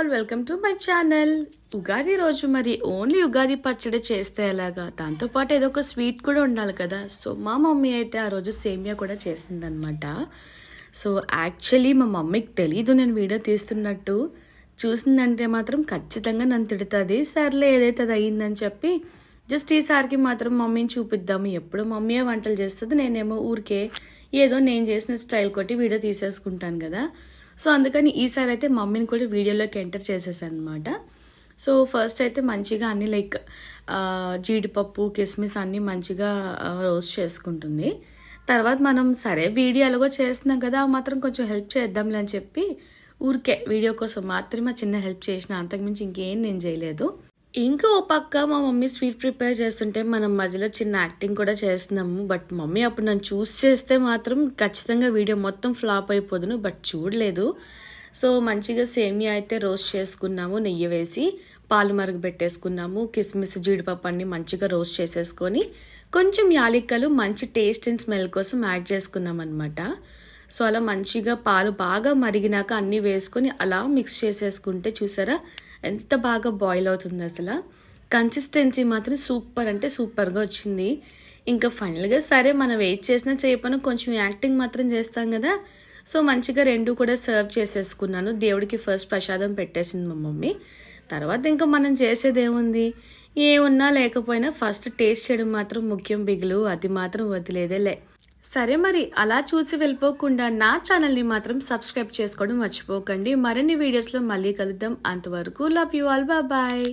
All welcome to my channel. Ugadi రోజు మరి only Ugadi పచ్చడి చేస్తే ఎలాగా, దాంతోపాటు ఏదో ఒక స్వీట్ కూడా ఉండాలి కదా. సో మా మమ్మీ అయితే ఆ రోజు సేమియా కూడా చేసిందనమాట. సో యాక్చువల్లీ మా మమ్మీకి తెలీదు నేను వీడియో తీస్తున్నట్టు. చూసిందంటే మాత్రం ఖచ్చితంగా నన్ను తిడుతుంది. సర్లే ఏదైతే అది అయ్యిందని చెప్పి జస్ట్ ఈసారికి మాత్రం మమ్మీని చూపిద్దాము. ఎప్పుడు మమ్మీయే వంటలు చేస్తుంది, నేనేమో ఊరికే ఏదో నేను చేసిన స్టైల్ కొట్టి వీడియో తీసేసుకుంటాను కదా. సో అందుకని ఈసారి అయితే మమ్మీని కూడా వీడియోలోకి ఎంటర్ చేసేసాను అనమాట. సో ఫస్ట్ అయితే మంచిగా అన్ని లైక్ జీడిపప్పు కిస్మిస్ అన్నీ మంచిగా రోస్ట్ చేసుకుంటుంది. తర్వాత మనం సరే వీడియో ఎలాగో చేస్తున్నాం కదా, మాత్రం కొంచెం హెల్ప్ చేద్దాంలే అని చెప్పి ఊరికే వీడియో కోసం మాత్రమే చిన్న హెల్ప్ చేసిన, అంతకుమించి ఇంకేం నేను చేయలేదు. ఇంకా ఓ పక్క మా మమ్మీ స్వీట్ ప్రిపేర్ చేస్తుంటే మనం మధ్యలో చిన్న యాక్టింగ్ కూడా చేస్తున్నాము. బట్ మమ్మీ అప్పుడు నన్ను చూస్ చేస్తే మాత్రం ఖచ్చితంగా వీడియో మొత్తం ఫ్లాప్ అయిపోదును, బట్ చూడలేదు. సో మంచిగా సేమియా అయితే రోస్ట్ చేసుకున్నాము, నెయ్యి వేసి పాలు మరగబెట్టేసుకున్నాము. కిస్మిస్ జీడిపప్పు అన్ని మంచిగా రోస్ట్ చేసేసుకొని కొంచెం యాలక్కలు మంచి టేస్ట్ అండ్ స్మెల్ కోసం యాడ్ చేసుకున్నాం అనమాట. సో అలా మంచిగా పాలు బాగా మరిగినాక అన్నీ వేసుకొని అలా మిక్స్ చేసేసుకుంటే చూసారా ఎంత బాగా బాయిల్ అవుతుంది. అసలు కన్సిస్టెన్సీ మాత్రం సూపర్ అంటే సూపర్గా వచ్చింది. ఇంకా ఫైనల్గా సరే మనం వెయిట్ చేసినా చేయకపోయినా కొంచెం యాక్టింగ్ మాత్రం చేస్తాం కదా. సో మంచిగా రెండు కూడా సర్వ్ చేసేసుకున్నాను. దేవుడికి ఫస్ట్ ప్రసాదం పెట్టేసింది మా మమ్మీ. తర్వాత ఇంకా మనం చేసేది ఏముంది, ఏమున్నా లేకపోయినా ఫస్ట్ టేస్ట్ చేయడం మాత్రం ముఖ్యం బిగులు, అది మాత్రం వదిలేదేలే. సరే మరి అలా చూసి వెళ్ళిపోకుండా నా ఛానల్ని మాత్రం సబ్స్క్రైబ్ చేసుకోవడం మర్చిపోకండి. మరిన్ని వీడియోస్లో మళ్ళీ కలుద్దాం. అంతవరకు లవ్ యూ ఆల్, బాయ్.